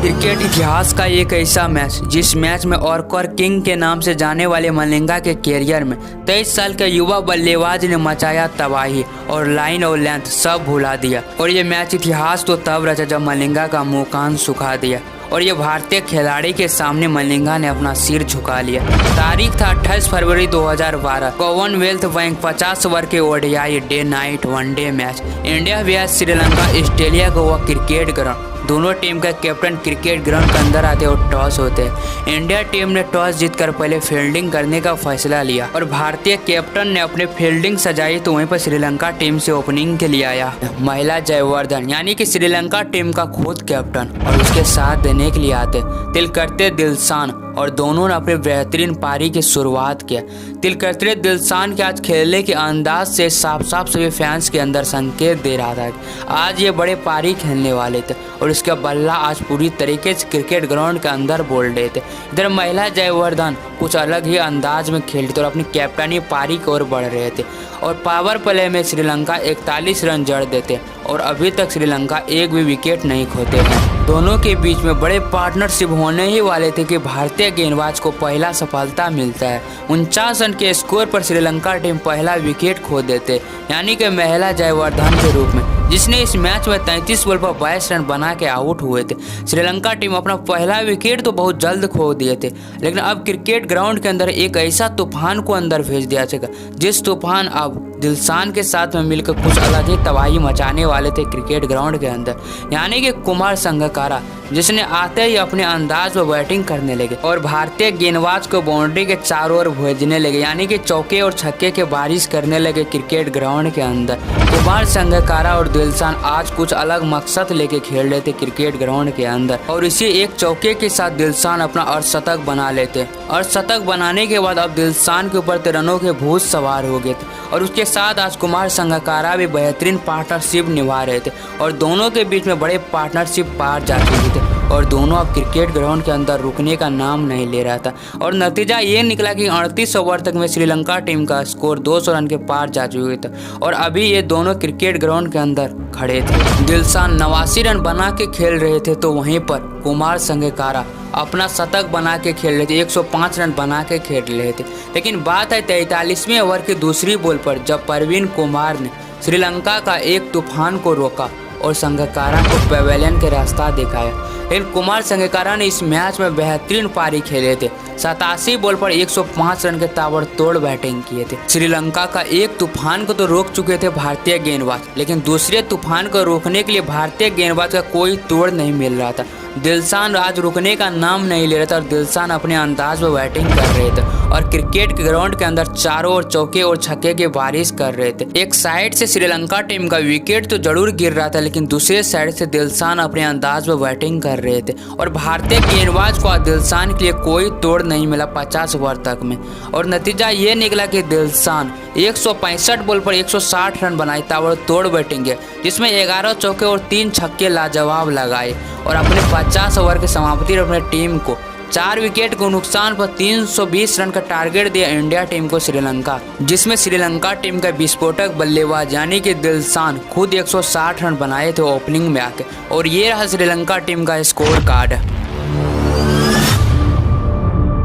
Cricket इतिहास का एक ऐसा मैच जिस मैच में ऑर्कर किंग के नाम से जाने वाले मलिंगा के कैरियर में 23 साल के युवा बल्लेबाज ने मचाया तबाही और लाइन और लेंथ सब भुला दिया। और ये मैच इतिहास तो तब रचा जब मलिंगा का मुंह कान सुखा दिया और ये भारतीय खिलाड़ी के सामने मलिंगा ने अपना सिर झुका लिया। तारीख था 28 फरवरी 2012। कॉमनवेल्थ बैंक 50 ओवर के ODI day night one day match India vs Sri Lanka Australia को वह क्रिकेट ग्राउंड। दोनों टीम का कैप्टन क्रिकेट ग्राउंड के अंदर आते और टॉस होते हैं। इंडिया टीम ने टॉस जीतकर पहले फील्डिंग करने का फैसला लिया और भारतीय कैप्टन ने अपनी फील्डिंग सजाई तो वहीं पर श्रीलंका टीम से ओपनिंग के लिए आया महिला जयवर्धन यानी कि श्रीलंका टीम का खुद कैप्टन और उसके साथ देने के लिए आते तिलकरते दिलशान और दोनों ने अपने बेहतरीन पारी की शुरुआत किया। तिलकरते दिलशान के आज खेलने के अंदाज से साफ साफ सभी फैंस के अंदर संकेत दे रहा था कि आज ये बड़े पारी खेलने वाले थे और इसका बल्ला आज पूरी तरीके से क्रिकेट ग्राउंड के अंदर बोल रहे थे। इधर महिला जयवर्धन कुछ अलग ही अंदाज में खेलते और अपनी कैप्टनी पारी की ओर बढ़ रहे थे और पावर प्ले में श्रीलंका 41 रन जड़ देते और अभी तक श्रीलंका एक भी विकेट नहीं खोते हैं। दोनों के बीच में बड़े पार्टनरशिप होने ही वाले थे कि भारतीय गेंदबाज को पहला सफलता मिलता है। 49 रन के स्कोर पर श्रीलंका टीम पहला विकेट खो देते यानी कि महिला जयवर्धन के रूप में, जिसने इस मैच में 33 बॉल पर 22 रन बना के आउट हुए थे। श्रीलंका टीम अपना पहला विकेट तो बहुत जल्द खो दिए थे, लेकिन अब क्रिकेट ग्राउंड के अंदर एक ऐसा तूफान को अंदर भेज दिया जाएगा जिस तूफान अब दिलशान के साथ में मिलकर कुछ अलग ही तबाही मचाने वाले थे क्रिकेट ग्राउंड के अंदर, यानी कि कुमार संगकारा, जिसने आते ही अपने अंदाज में बैटिंग करने लगे और भारतीय गेंदबाज को बाउंड्री के चारों ओर भेजने लगे, यानी कि चौके और छक्के के बारिश करने लगे क्रिकेट ग्राउंड के अंदर। कुमार संगकारा और दिलशान आज कुछ अलग मकसद लेके खेल रहे थे क्रिकेट ग्राउंड के अंदर और इसी एक चौके के साथ दिलशान अपना अर्धशतक बना लेते और शतक बनाने के बाद अब दिलशान के ऊपर रनों के भूत सवार हो गए थे और उसके साथ आज कुमार संगकारा भी बेहतरीन पार्टनरशिप निभा रहे थे और दोनों के बीच में बड़े पार्टनरशिप पार जा चुके थे और दोनों अब क्रिकेट ग्राउंड के अंदर रुकने का नाम नहीं ले रहा था और नतीजा ये निकला कि 38 ओवर तक में श्रीलंका टीम का स्कोर 200 रन के पार जा चुके थे और अभी ये दोनों क्रिकेट ग्राउंड के अंदर खड़े थे। दिलशान 89 रन बना के खेल रहे थे तो वहीं पर कुमार संगकारा अपना शतक बना के खेल रहे थे, 105 रन बना के खेल रहे थे। लेकिन बात है 43वें ओवर की दूसरी बॉल पर जब प्रवीण कुमार ने श्रीलंका का एक तूफान को रोका और संगकारा को पवेलियन के रास्ता दिखाया। लेकिन कुमार संगकारा ने इस मैच में बेहतरीन पारी खेले थे, 87 बॉल पर 105 रन के ताबड़तोड़ बैटिंग किए थे। श्रीलंका का एक तूफान को तो रोक चुके थे भारतीय गेंदबाज, लेकिन दूसरे तूफान को रोकने के लिए भारतीय गेंदबाज का कोई तोड़ नहीं मिल रहा था। दिलशान आज रुकने का नाम नहीं ले रहा था और दिलशान अपने अंदाज में बैटिंग कर रहे थे और क्रिकेट के ग्राउंड के अंदर चारों ओर चौके और छक्के की बारिश कर रहे थे। एक साइड से श्रीलंका टीम का विकेट तो जरूर गिर रहा था, लेकिन दूसरे साइड से दिलशान अपने अंदाज में बैटिंग कर रहे थे और भारतीय गेंदबाज को दिलशान के लिए कोई तोड़ नहीं मिला 50 ओवर तक में और नतीजा ये निकला कि दिलशान 165 बॉल पर 160 रन बनाए ताबड़तोड़ बैटिंग है, जिसमें 11 चौके और 3 छक्के लाजवाब लगाए और अपने 50 ओवर के समाप्ति अपने टीम को 4 विकेट को नुकसान पर 320 रन का टारगेट दिया इंडिया टीम को श्रीलंका, जिसमें श्रीलंका टीम का विस्फोटक बल्लेबाज यानी कि दिलशान खुद 160 रन बनाए थे ओपनिंग में आके और ये रहा श्रीलंका टीम का स्कोर कार्ड।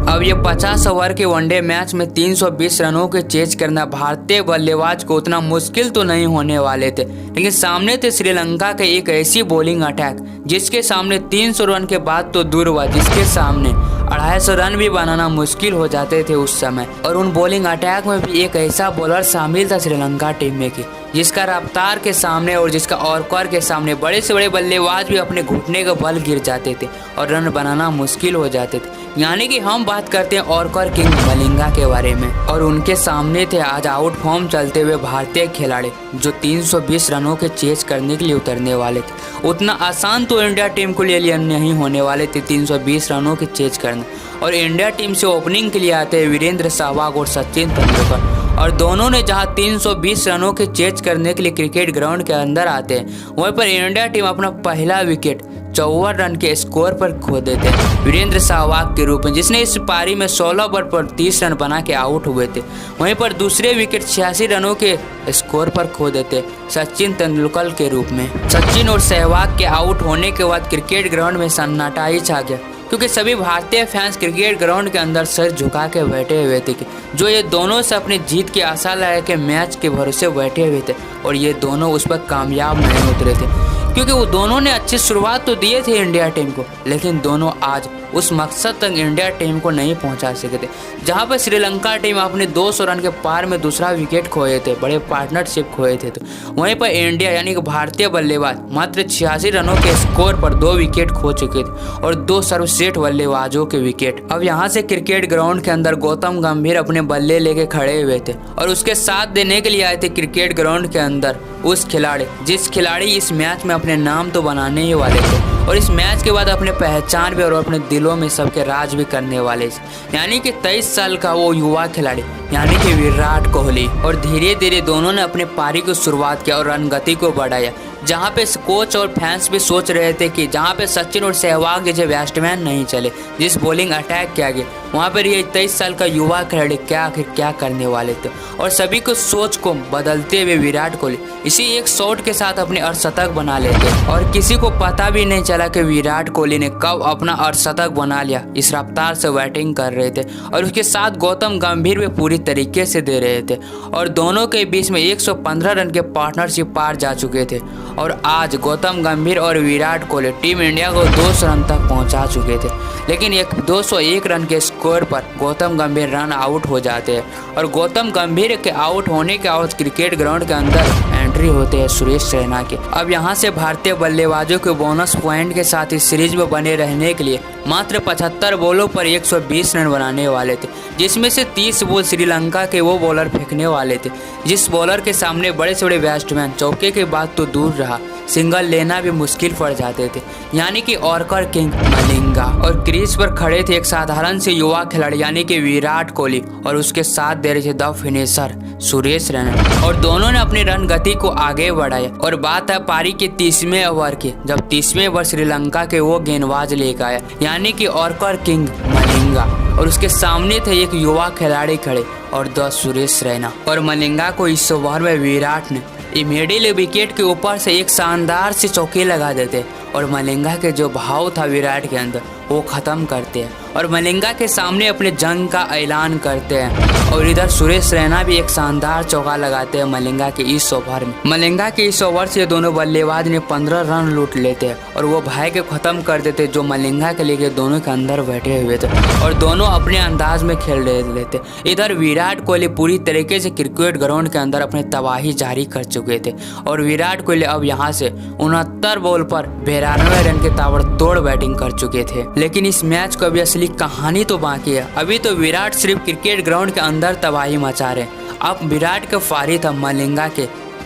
अब ये 50 ओवर के वनडे मैच में 320 रनों के चेज करना भारतीय बल्लेबाज को उतना मुश्किल तो नहीं होने वाले थे, लेकिन सामने थे श्रीलंका के एक ऐसी बॉलिंग अटैक जिसके सामने 300 रन के बाद तो दूर हुआ, जिसके सामने 250 रन भी बनाना मुश्किल हो जाते थे उस समय। और उन बॉलिंग अटैक में भी एक ऐसा बॉलर शामिल था श्रीलंका टीम में की जिसका रफ्तार के सामने और जिसका ऑर्कर के सामने बड़े से बड़े बल्लेबाज भी अपने घुटने के बल गिर जाते थे और रन बनाना मुश्किल हो जाते थे। यानी कि हम बात करते हैं ऑर्कर किंग मलिंगा के बारे में और उनके सामने थे आज आउट फॉर्म चलते हुए भारतीय खिलाड़ी जो 320 रनों के चेज करने के लिए उतरने वाले थे। उतना आसान तो इंडिया टीम के लिए नहीं होने वाले थे 320 रनों के चेज करना और इंडिया टीम से ओपनिंग के लिए आते हैं वीरेंद्र सहवाग और सचिन तेंदुलकर और दोनों ने जहां 320 रनों के चेज करने के लिए क्रिकेट ग्राउंड के अंदर आते हैं, वहीं पर इंडिया टीम अपना पहला विकेट 54 रन के स्कोर पर खो देते वीरेंद्र सहवाग के रूप में, जिसने इस पारी में 16 ओवर पर 30 रन बना के आउट हुए थे। वहीं पर दूसरे विकेट 86 रनों के स्कोर पर खो देते सचिन तेंदुलकर के रूप में। सचिन और सहवाग के आउट होने के बाद क्रिकेट ग्राउंड में सन्नाटा ही छा गया, क्योंकि सभी भारतीय फैंस क्रिकेट ग्राउंड के अंदर सर झुका के बैठे हुए थे जो ये दोनों से अपनी जीत की आशा लगा के मैच के भरोसे बैठे हुए थे और ये दोनों उस पर कामयाब नहीं उतरे थे, क्योंकि वो दोनों ने अच्छी शुरुआत तो दिए थे इंडिया टीम को, लेकिन दोनों आज उस मकसद तक इंडिया टीम को नहीं पहुंचा सके थे। जहां पर श्रीलंका टीम अपने 200 रन के पार में दूसरा विकेट खोए थे, बड़े पार्टनरशिप खोए थे, तो वहीं पर इंडिया यानी कि भारतीय बल्लेबाज मात्र 86 रनों के स्कोर पर 2 विकेट खो चुके थे और 2 सर्वश्रेष्ठ बल्लेबाजों के विकेट। अब यहाँ से क्रिकेट ग्राउंड के अंदर गौतम गंभीर अपने बल्ले लेके खड़े हुए थे और उसके साथ देने के लिए आए थे क्रिकेट ग्राउंड के अंदर उस खिलाड़ी जिस खिलाड़ी इस मैच में अपने नाम तो बनाने ही वाले थे और इस मैच के बाद अपने पहचान भी और अपने दिलों में सबके राज भी करने वाले, यानी कि 23 साल का वो युवा खिलाड़ी यानी कि विराट कोहली। और धीरे धीरे दोनों ने अपने पारी की शुरुआत किया और रन गति को बढ़ाया, जहां पे कोच और फैंस भी सोच रहे थे कि जहां पे सचिन और सहवाग जैसे बैट्समैन नहीं चले, जिस बॉलिंग अटैक किया गया वहां पर ये 23 साल का युवा खिलाड़ी क्या करने वाले थे। और सभी को सोच को बदलते हुए विराट कोहली इसी एक शॉट के साथ अपने अर्धशतक बना लेते और किसी को पता भी नहीं चला कि विराट कोहली ने कब अपना अर्धशतक बना लिया। इस रफ्तार से बैटिंग कर रहे थे और उसके साथ गौतम गंभीर भी पूरी तरीके से दे रहे थे और दोनों के बीच में 115 रन के पार्टनरशिप पार जा चुके थे और आज गौतम गंभीर और विराट कोहली टीम इंडिया को 200 रन तक पहुंचा चुके थे। लेकिन एक 201 रन के स्कोर पर गौतम गंभीर रन आउट हो जाते हैं और गौतम गंभीर के आउट होने के बाद क्रिकेट ग्राउंड के अंदर एंट्री होते हैं सुरेश रैना के। अब यहां से भारतीय बल्लेबाजों के बोनस पॉइंट के साथ इस सीरीज में बने रहने के लिए मात्र 75 बॉलों पर 120 रन बनाने वाले थे, जिसमें से 30 बॉल श्रीलंका के वो बॉलर फेंकने वाले थे जिस बॉलर के सामने बड़े से बड़े बैट्समैन चौके के बाद तो दूर रहा, सिंगल लेना भी मुश्किल पड़ जाते थे, यानी कि ऑर्कर किंग मलिंगा। और क्रीज पर खड़े थे एक साधारण से युवा खिलाड़ी यानी कि विराट कोहली और उसके साथ दे रहे थे द फिनिशर सुरेश रैना और दोनों ने अपनी रन गति को आगे बढ़ाया। और बात है पारी के 30वें ओवर की, जब 30वें ओवर श्रीलंका के वो गेंदबाज लेकर आया यानी कि ऑर्कर किंग मलिंगा और उसके सामने थे एक युवा खिलाड़ी खड़े और द सुरेश रैना। और मलिंगा को इस ओवर में विराट ने इमीडिएटली विकेट के ऊपर से एक शानदार से चौके लगा देते और मलिंगा के जो भाव था विराट के अंदर वो खत्म करते हैं और मलिंगा के सामने अपने जंग का ऐलान करते हैं। और इधर सुरेश रैना भी एक शानदार चौका लगाते हैं मलिंगा के इस ओवर में। मलिंगा के इस ओवर से दोनों बल्लेबाज ने 15 रन लूट लेते हैं और वो भाई के खत्म कर देते जो मलिंगा के लिए दोनों के अंदर बैठे हुए थे और दोनों अपने अंदाज में खेल रहे लेते। इधर विराट कोहली पूरी तरीके से क्रिकेट ग्राउंड के अंदर अपनी तबाही जारी कर चुके थे और विराट कोहली अब यहाँ से 69 बॉल पर 92 रन के ताबड़तोड़ बैटिंग कर चुके थे। लेकिन इस मैच को अभी असली कहानी तो बाकी है। अभी तो विराट सिर्फ क्रिकेट ग्राउंड के अंदर तबाही मचा रहे, अब विराट का फारी था मलिंगा के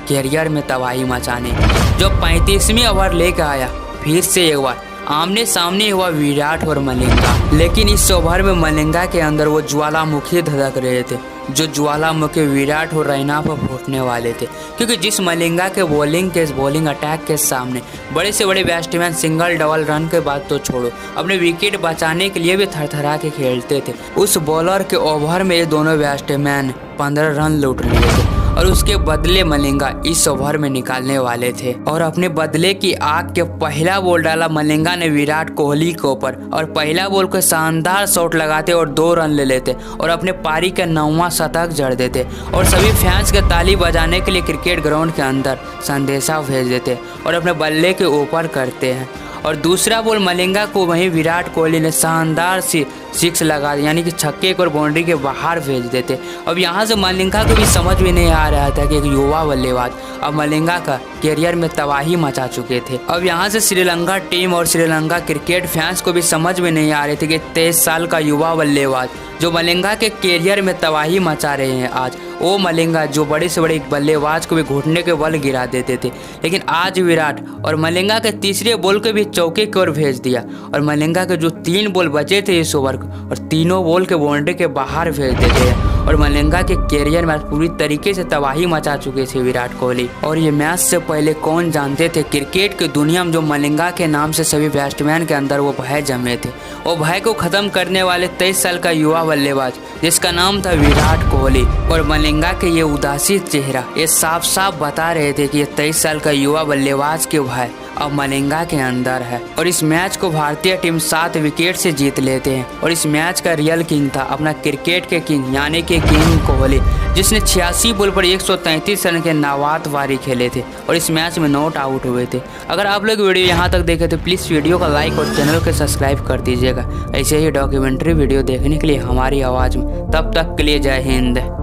कैरियर में तबाही मचाने, जो 35वीं ओवर लेकर आया। फिर से एक बार आमने सामने हुआ विराट और मलिंगा, लेकिन इस ओवर में मलिंगा के अंदर वो ज्वालामुखी धधक रहे थे जो ज्वालामुखी विराट और रैना पर फूटने वाले थे, क्योंकि जिस मलिंगा के बॉलिंग अटैक के सामने बड़े से बड़े बैट्समैन सिंगल डबल रन के बाद तो छोड़ो अपने विकेट बचाने के लिए भी थरथरा के खेलते थे, उस बॉलर के ओवर में ये दोनों बैट्समैन 15 रन लूट लिए थे और उसके बदले मलिंगा इस ओवर में निकालने वाले थे। और अपने बदले की आग के पहला बॉल डाला मलिंगा ने विराट कोहली के ऊपर और पहला बॉल को शानदार शॉट लगाते और 2 रन ले लेते और अपने पारी का 9वां शतक जड़ देते और सभी फैंस के ताली बजाने के लिए क्रिकेट ग्राउंड के अंदर संदेशा भेज देते और अपने बल्ले के ऊपर करते हैं। और दूसरा बॉल मलिंगा को वहीं विराट कोहली ने शानदार सी 6 लगा यानी कि छक्के और बाउंड्री के बाहर भेज देते। अब यहाँ से मलिंगा को भी समझ में नहीं आ रहा था कि एक युवा बल्लेबाज अब मलिंगा का कैरियर में तबाही मचा चुके थे। अब यहाँ से श्रीलंका टीम और श्रीलंका क्रिकेट फैंस को भी समझ में नहीं आ रहे थे कि 23 साल का युवा बल्लेबाज जो मलिंगा के कैरियर में तबाही मचा रहे हैं, आज वो मलिंगा जो बड़े से बड़े बल्लेबाज को भी घुटने के बल गिरा देते थे, लेकिन आज विराट और मलिंगा के तीसरे बॉल को भी चौके की ओर भेज दिया और मलिंगा के जो 3 बॉल बचे थे इस ओवर को और तीनों बॉल के बाउंड्री के बाहर भेज देते हैं और मलिंगा के कैरियर में पूरी तरीके से तबाही मचा चुके थे विराट कोहली। और ये मैच से पहले कौन जानते थे क्रिकेट की दुनिया में जो मलिंगा के नाम से सभी बैट्समैन के अंदर वो भय जमे थे। वो भय को खत्म करने वाले 23 साल का युवा बल्लेबाज जिसका नाम था विराट कोहली। और मलिंगा के ये उदासी चेहरा ये साफ साफ बता रहे थे कि ये 23 साल का युवा बल्लेबाज के भय अब मलिंगा के अंदर है। और इस मैच को भारतीय टीम 7 विकेट से जीत लेते हैं। और इस मैच का रियल किंग था अपना क्रिकेट के किंग यानी कि किंग कोहली, जिसने 86 बॉल पर 133 रन के नाबाद पारी खेले थे और इस मैच में नॉट आउट हुए थे। अगर आप लोग वीडियो यहाँ तक देखे तो प्लीज़ वीडियो का लाइक और चैनल को सब्सक्राइब कर दीजिएगा ऐसे ही डॉक्यूमेंट्री वीडियो देखने के लिए हमारी आवाज़ में। तब तक के लिए जय हिंद।